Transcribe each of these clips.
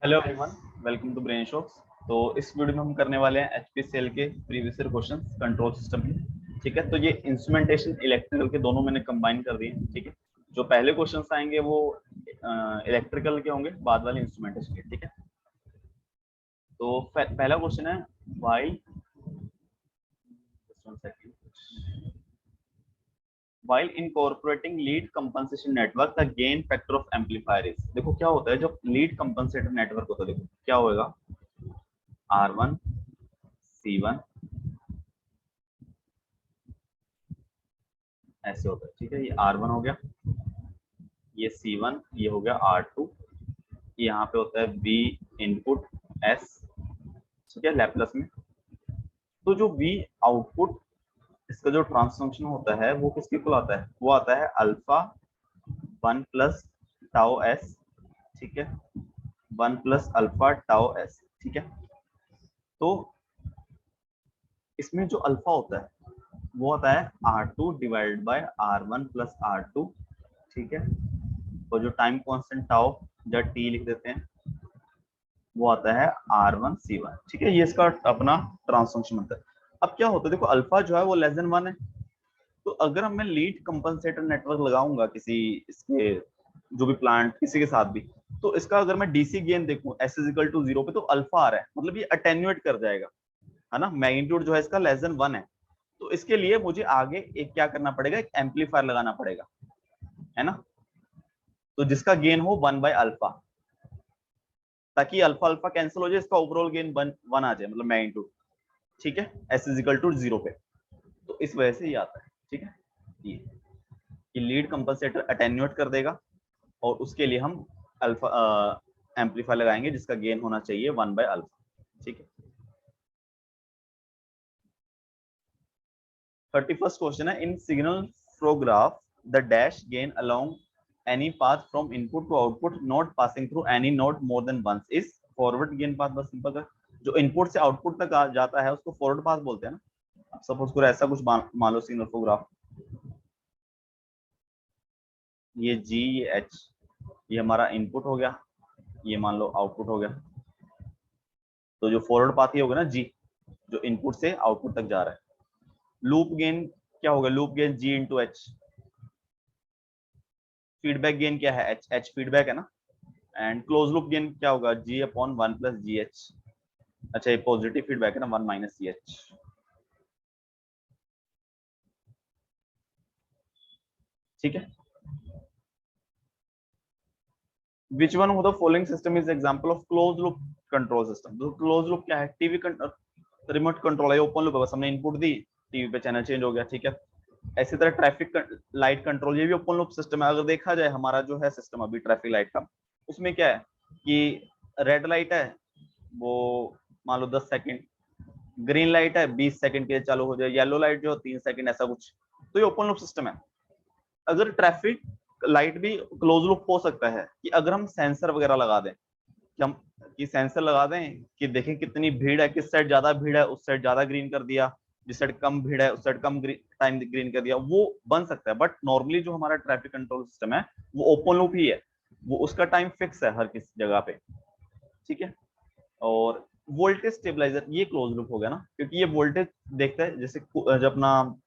Hello everyone, welcome to brain shocks. तो इस video में हम करने वाले हैं एचपीसीएल के previous year questions control system के। ठीक है, तो ये इंस्ट्रूमेंटेशन इलेक्ट्रिकल के दोनों मैंने कंबाइन कर दिए। ठीक है, जो पहले क्वेश्चंस आएंगे वो इलेक्ट्रिकल के होंगे, बाद वाले इंस्ट्रूमेंटेशन के। ठीक है, तो पहला क्वेश्चन है while incorporating lead compensation network the gain factor of amplifier is। देखो क्या होता है जब लीड कंपनसेटर नेटवर्क होता है, देखो क्या होएगा, R1 C1 ऐसे होता है। ठीक है, ये R1 हो गया, ये C1, ये हो गया R2, यहाँ पे होता है V इनपुट S, ठीक है, लैप्लास में। तो जो V आउटपुट, इसका जो ट्रांसफॉर्मेशन होता है वो किसके इक्वल आता है, वो आता है अल्फा 1 प्लस टाउ S। ठीक है, 1 प्लस अल्फा टाउ S। ठीक है, तो इसमें जो अल्फा होता है वो होता है R2 divided by R1 plus R2। ठीक है, और जो टाइम कांस्टेंट टाउ या टी लिख देते हैं वो आता है R1 C1। ठीक है, ये इसका अपना ट्रांसफॉर्मेशन होता है। अब क्या होता है, देखो अल्फा जो है वो लेस देन 1 है, तो अगर मैं लीड कंपनसेटर नेटवर्क लगाऊंगा किसी इसके जो भी प्लांट किसी के साथ भी, तो इसका अगर मैं डीसी गेन देखूं S इज इक्वल टू 0 पे, तो अल्फा आ रहा है, मतलब ये अटेन्यूएट कर जाएगा, है ना। मैग्नीट्यूड जो है इसका लेस देन 1 है, तो इसके लिए मुझे आगे एक क्या करना पड़ेगा, एक एम्पलीफायर लगाना पड़ेगा, है ना, तो जिसका गेन हो 1 बाय अल्फा, ताकि अल्फा अल्फा कैंसिल हो जाए, इसका ओवरऑल गेन 1 आ जाए, मतलब मैग्नीट्यूड। ठीक है, S इज इक्वल टू 0 पे, तो इस वजह से ये आता है। ठीक है, ये लीड कंपनसेटर अटेन्यूएट कर देगा और उसके लिए हम अल्फा एम्पलीफायर लगाएंगे जिसका गेन होना चाहिए 1 बाय अल्फा। ठीक है, 31st क्वेश्चन है, in signal flow graph the dash gain along any path from input to output not passing through any node more than once is forward gain path. बस simple है, जो input से output तक जाता है उसको forward path बोलते हैं ना। सपोज करो ऐसा कुछ मान लो सिग्नल फ्लो ग्राफ, ये G ये H, ये हमारा इनपुट हो गया, ये मान लो आउटपुट हो गया। तो जो फॉरवर्ड पाथ ही होगा ना G, जो इनपुट से आउटपुट तक जा रहा है। लूप गेन क्या होगा, loop gain G into H। Feedback gain क्या है, H फीडबैक है ना। एंड क्लोज लूप गेन क्या होगा, G अपॉन 1 प्लस GH। अच्छा, ये पॉजिटिव फीडबैक है ना, 1 माइनस GH। ठीक है, which one of the following system is example of close loop control system. तो क्लोज लूप क्या है, टीवी रिमोट कंट्रोल है, ओपन लूप है, बस हमने इनपुट दी, टीवी पे चैनल चेंज हो गया। ठीक है, ऐसी तरह ट्रैफिक लाइट कंट्रोल, ये भी ओपन लूप सिस्टम है। अगर देखा जाए हमारा जो है सिस्टम अभी ट्रैफिक लाइट का, उसमें क्या है कि रेड लाइट है वो मान लो 10 सेकंड, ग्रीन लाइट है 20 सेकंड के लिए चालू हो जाए, येलो लाइट जो 3 सेकंड, ऐसा कुछ। तो ये ओपन लूप सिस्टम है। अगर ट्रैफिक लाइट भी क्लोज लूप हो सकता है कि अगर हम सेंसर वगैरह लगा दें, कि हम कि सेंसर लगा दें कि देखें कितनी भीड़ है, किस साइड ज्यादा भीड़ है उस साइड ज्यादा ग्रीन कर दिया, जिस साइड कम भीड़ है उस साइड कम टाइम ग्रीन कर दिया, वो बन सकता है। बट नॉर्मली जो हमारा ट्रैफिक कंट्रोल सिस्टम है वो ओपन लूप ही है, वो उसका टाइम फिक्स है हर किसी जगह पे। ठीक है, और वोल्टेज स्टेबलाइजर ये क्लोज लूप हो गया ना, क्योंकि ये वोल्टेज देखता है, जैसे जब अपना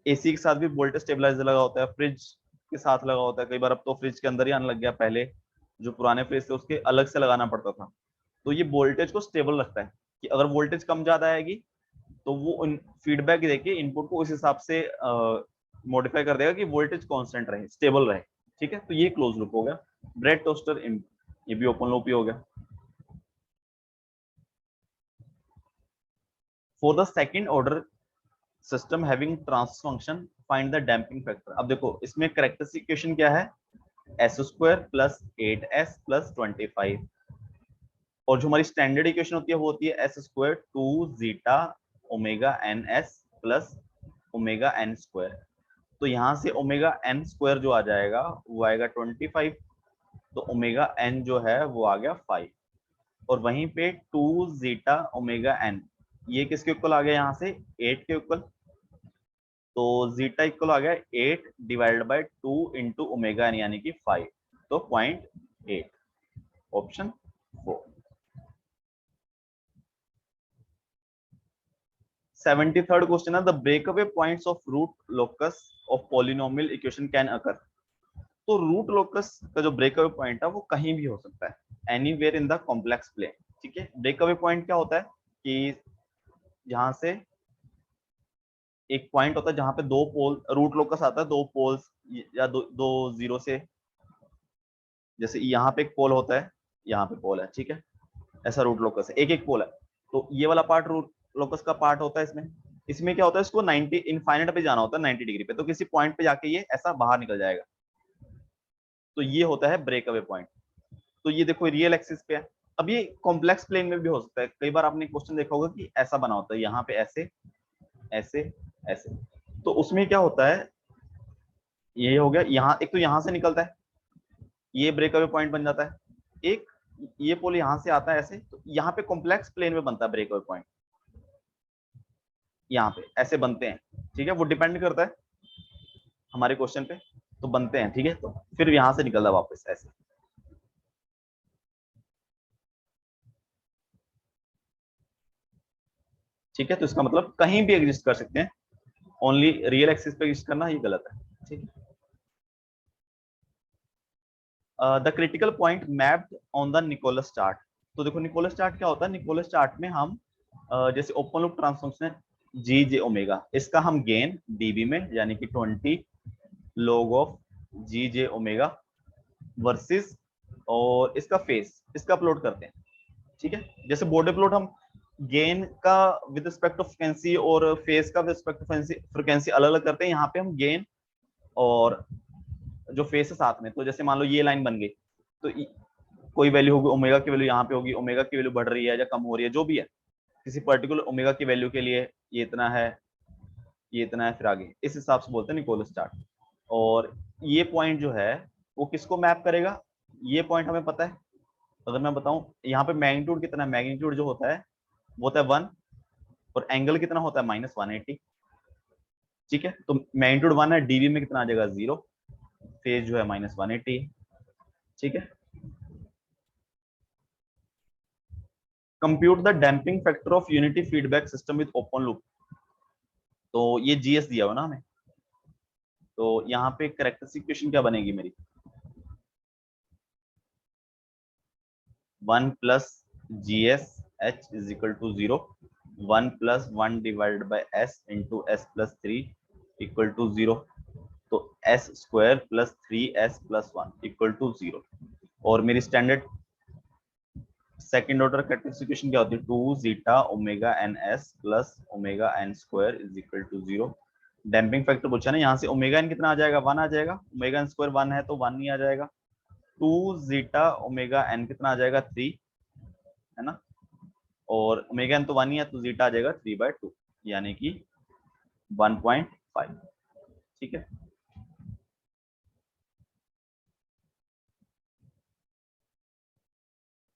एसी के साथ भी वोल्टेज स्टेबलाइजर लगा होता है, फ्रिज के साथ लगा होता है कई बार, अब तो फ्रिज के अंदर ही आने लग गया, पहले जो पुराने फ्रिज थे उसके अलग से लगाना पड़ता था। तो ये वोल्टेज को स्टेबल रखता है कि अगर वोल्टेज कम ज्यादा आएगी तो वो फीडबैक देके इनपुट को उस हिसाब से मॉडिफाई कर देगा कि वोल्टेज कांस्टेंट रहे, स्टेबल रहे। ठीक है, तो ये क्लोज लूप हो गया। ब्रेड टोस्टर ये भी ओपन लूप ही हो गया। For the second order system having transfer function find the damping factor. अब देखो इसमें कैरेक्टरिस्टिक इक्वेशन क्या है, S square plus 8s plus 25, और जो हमारी स्टैंडर्ड इक्वेशन होती है वो होती है S square 2 zeta omega N S plus omega N square. तो यहाँ से ओमेगा एन स्क्वायर जो आ जाएगा वो आएगा 25, तो ओमेगा एन जो है वो आ गया 5, और वहीं पे 2 जीटा ओमेगा एन, ये किसके इक्वल आ गया, यहाँ से 8 के इक्वल। तो जीटा इक्वल आ गया 8 divided by 2 into omega N यानी कि 5, तो 0.8, ऑप्शन 4। 73rd क्वेश्चन है, the breakaway points of root locus of polynomial equation can occur. तो रूट लोकस का जो ब्रेकअवे पॉइंट है वो कहीं भी हो सकता है, anywhere in the complex plane. ठीक है, ब्रेकअवे पॉइंट क्या होता है कि जहां से एक पॉइंट होता है जहां पे दो पोल, रूट लोकस आता है दो पोल्स या दो जीरो से, जैसे यहाँ पे एक पोल होता है, यहाँ पे पोल है, ठीक है, ऐसा रूट लोकस है, एक एक पोल है। तो ये वाला पार्ट रूट लोकस का पार्ट होता है। इसमें इसमें क्या होता है, इसको 90 इनफाइनाइट पे जाना होता है 90 डिग्री पे, तो किसी पॉइंट पे जाके ये ऐसा बाहर निकल जाएगा। तो ये होता है ब्रेक अवे पॉइंट। तो ये देखो रियल एक्सिस पे है। अब ये कॉम्प्लेक्स प्लेन में भी हो सकता है। कई बार आपने क्वेश्चन देखा होगा कि ऐसा बना होता है, यहाँ पे ऐसे ऐसे ऐसे। तो उसमें क्या होता है, ये हो गया, यहाँ एक तो यहाँ से निकलता है, ये ब्रेक अवे पॉइंट बन जाता है। एक ये पोल यहाँ से आता है ऐसे, तो यहाँ पे कॉम्प्लेक्स प्लेन में बनता है ब्रेक अवे पॉइंट, यहाँ पे ऐसे बनते हैं। ठीक है, वो डिपेंड करता है हमारे क्वेश्चन पे, तो बनते हैं। ठीक है, तो फिर यहाँ से निकलता है वापस ऐसे। ठीक है, तो इसका मतलब कहीं भी एग्जिस्ट कर सकते हैं, ओनली रियल एक्सिस पे एग्जिस्ट करना ये गलत है। ठीक है, the critical point mapped on the Nichols chart. तो देखो निकोलस चार्ट क्या होता है, निकोलस चार्ट में हम जैसे ओपन लूप ट्रांसफॉर्मेशन है जी जे ओमेगा, इसका हम गेन डीबी में यानी कि 20 log of G J omega versus, और इसका फेस इसका प्लॉट करते हैं। ठीक है, जैसे बॉर्डर प्लॉट हम गेन का विद रिस्पेक्ट ऑफ फ्रीक्वेंसी और फेस का विद रिस्पेक्ट ऑफ फ्रीक्वेंसी अलग अलग करते हैं। यहाँ पे हम गेन और जो फेस है साथ में, तो जैसे मान लो ये लाइन बन गई, तो कोई वैल्यू होगी ओमेगा की वैल्यू यहाँ पे होगी, ओमेगा की वैल्यू बढ़ रही है या कम हो रही है, जो भी है, किसी पर्टिकुलर ओमेगा की वैल्यू के लिए ये इतना है, ये इतना है, फिर आगे इस हिसाब से बोलते हैं निकोलस चार्ट। और ये पॉइंट जो है वो किसको मैप करेगा, ये पॉइंट हमें पता है। अगर मैं बताऊं यहाँ पे मैग्नीट्यूड कितना है, मैग्नीट्यूड जो होता है वो होता है 1, और एंगल कितना होता है -180। ठीक है, तो मैग्नीट्यूड 1 है, डीबी में कितना आ जाएगा 0, फेज जो है -180। ठीक है, compute the damping factor of unity feedback system with open loop. तो ये जीएस दिया हुआ ना हमें, तो यहाँ पे कैरेक्टरिस्टिक इक्वेशन क्या बनेगी मेरी, 1 plus G S H is equal to 0, 1 plus 1 divided by S into S plus 3 equal to 0। तो S square plus 3s plus 1 equal to 0। और मेरी standard second order characteristic equation क्या होती है, 2 zeta omega N S plus omega N square is equal to 0। Damping factor पूछा ना, यहाँ से ओमेगा एन कितना आ जाएगा, 1 आ जाएगा, ओमेगा एन स्क्वायर 1 है तो 1 नहीं आ जाएगा। 2 जीटा ओमेगा एन कितना आ जाएगा 3, है ना, और ओमेगा एन तो 1 ही है, तो जीटा आ जाएगा 3/2 यानी कि 1.5। ठीक है,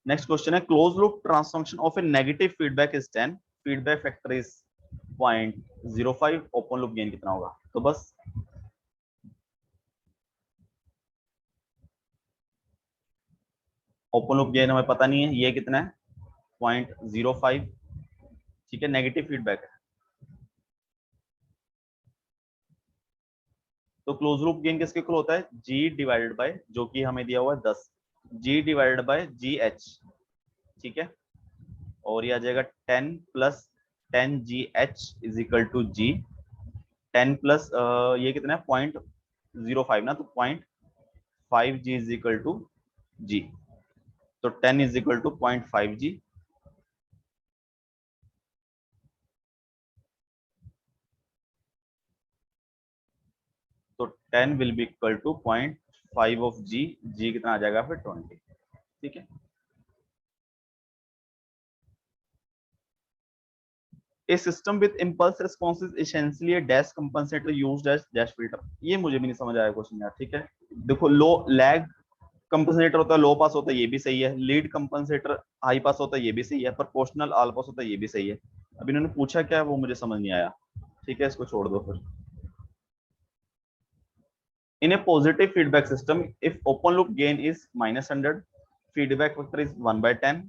नेक्स्ट क्वेश्चन है, close loop transformation of A negative feedback is 10, feedback factor is 0.05, open loop gain कितना होगा। तो बस ओपन लूप गेन हमें पता नहीं है, ये कितना है 0.05। ठीक है, नेगेटिव फीडबैक है, तो क्लोज लूप गेन किसके इक्वल होता है, जी डिवाइडेड बाय जो कि हमें दिया हुआ है 10, G divided by G H. ठीक है, और ये आ जाएगा 10 plus 10 G H is equal to G, 10 plus ये कितना है 0.05 ना, तो 0.5 G is equal to G, तो 10 इज इक्वल टू 0.5 जी। तो 10 will be equal to 0.5 of G, G कितना आ जाएगा फिर 20। ठीक है, A system with impulse response is essentially a dash compensator used as dash filter। ये मुझे भी नहीं समझ आया क्वेश्चन यार। ठीक है, देखो लो लैग कंपनसेटर होता है, लो पास होता है, ये भी सही है, लीड कंपनसेटर हाई पास होता है, ये भी सही है, प्रोपोर्शनल ऑल पास होता है, ये भी सही है। अब इन्होंने पूछा क्या है वो मुझे समझ नहीं आया। ठीक है, इसको छोड़ दो फिर। In a positive feedback system if open loop gain is -100, feedback factor is 1/10,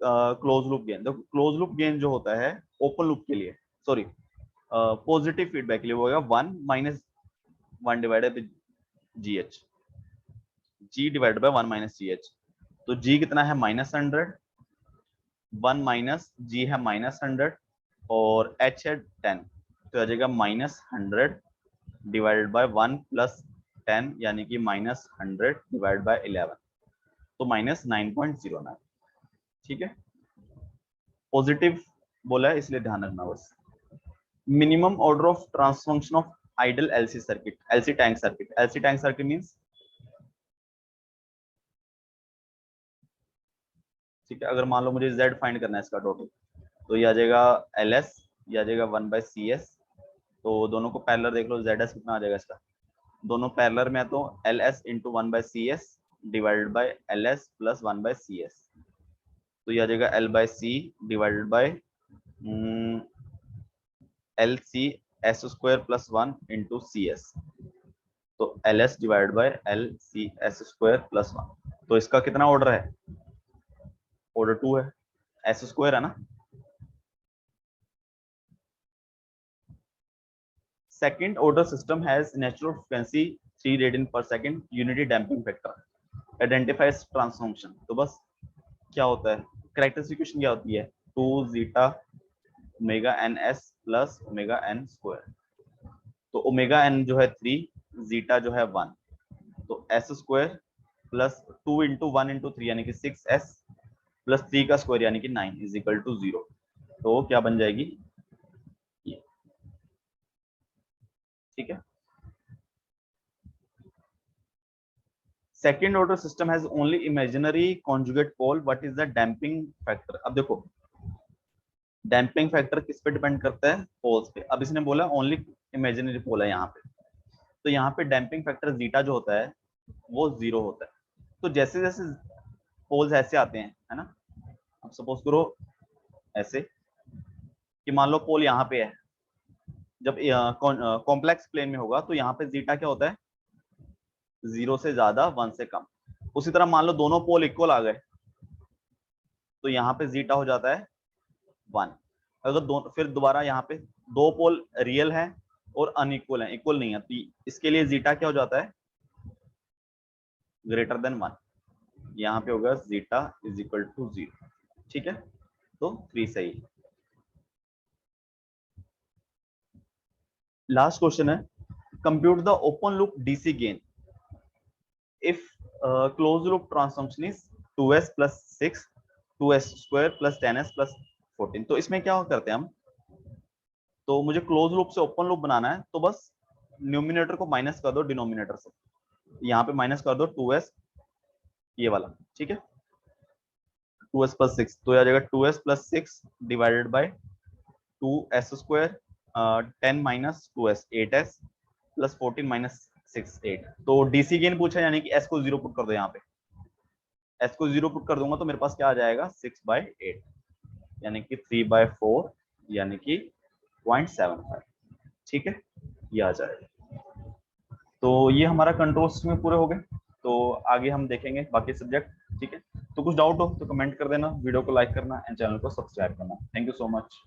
close loop gain. देखो क्लोज लूप गेन जो होता है ओपन लूप के लिए सॉरी पॉजिटिव फीडबैक के लिए वो होगा 1 minus 1 divided by G H, G divided by 1 minus G H. तो जी कितना है -100, 1 माइनस जी है -100 और एच है 10, तो आ जाएगा -100 डिवाइडेड बाय 1 प्लस 10 यानी कि -100 डिवाइड बाय 11, तो -9.09। ठीक है, पॉजिटिव बोला है इसलिए ध्यान रखना बस। Minimum order of transfer function of ideal LC circuit, LC tank circuit, LC tank circuit means, ठीक है, अगर मान लो मुझे z फाइंड करना है इसका टोटल, तो ये आ जाएगा ls, ये आ जाएगा 1/cs, तो दोनों को पैरेलल देख लो, zs कितना आ जाएगा इसका, दोनों पैरेलल में है तो ls into 1/cs divided by ls plus 1/cs, तो ये आ जाएगा l/c divided by lc s square plus 1 into cs, तो ls divided by lc s square plus 1, तो इसका कितना ऑर्डर है, ऑर्डर 2 है, s स्क्वायर है ना। Second order system has natural frequency 3 radian per second, unity damping factor, identifies transformation। तो बस क्या होता है, कैरेक्टरिस्टिक इक्वेशन क्या होती है, 2 zeta omega n s plus omega n square, तो ओमेगा n जो है 3, जीटा जो है 1, तो s square plus 2 into 1 into 3 यानी कि 6s प्लस 3 का स्क्वायर यानी कि 9 इज इक्वल टू 0, तो क्या बन जाएगी ये, ठीक है। Second order system has only imaginary conjugate pole, what is the damping factor. अब देखो डैम्पिंग फैक्टर किस पे डिपेंड करता है, पोल्स पे। अब इसने बोला ओनली इमेजिनरी पोल है यहाँ पे, तो यहाँ पे डैम्पिंग फैक्टर जीटा जो होता है वो 0 होता है। तो जैसे जैसे पोल्स ऐसे आते हैं, है ना, अब सपोज करो ऐसे कि मान लो पोल यहाँ पे है, जब कॉम्प्लेक्स प्लेन में होगा तो यहाँ पे जीटा क्या होता है, 0 से ज्यादा 1 से कम। उसी तरह मान लो दोनों पोल इक्वल आ गए, तो यहाँ पे जीटा हो जाता है 1। अगर दोनों फिर दोबारा यहाँ पे दो पोल रियल है और अनइक्वल है, इक्वल नहीं है, तो इसके लिए जीटा क्या हो जाता है, ग्रेटर देन 1, यहाँ पे होगा जीटा इज इक्वल टू 0। ठीक है, तो 3 सही। लास्ट क्वेश्चन है, compute the open loop DC gain if close loop transformation is 2s plus 6 2s square plus 10s plus 14। तो इसमें क्या करते हैं हम, तो मुझे क्लोज लूप से ओपन लूप बनाना है, तो बस न्यूमिनेटर को माइनस कर दो डिनोमिनेटर से, यहाँ पे माइनस कर दो 2s ये वाला, ठीक है, 2s प्लस 6, तो आ जाएगा 2s plus 6 divided by 2s square 10 minus 2s 8s plus 14 minus 6 8। तो डीसी गेन पूछा, यानी कि s को 0 पुट कर दो, यहाँ पे s को 0 पुट कर दूंगा तो मेरे पास क्या आ जाएगा 6/8 यानी कि 3/4 यानी कि 0.75। ठीक है, ये आ जाएगा। तो ये हमारा कंट्रोल्स में पूरे हो गए, तो आगे हम देखेंगे बाकी सब्जेक्ट। ठीक है, तो कुछ डाउट हो तो कमेंट कर देना, वीडियो को लाइक करना एंड चैनल को सब्सक्राइब करना। Thank you so much.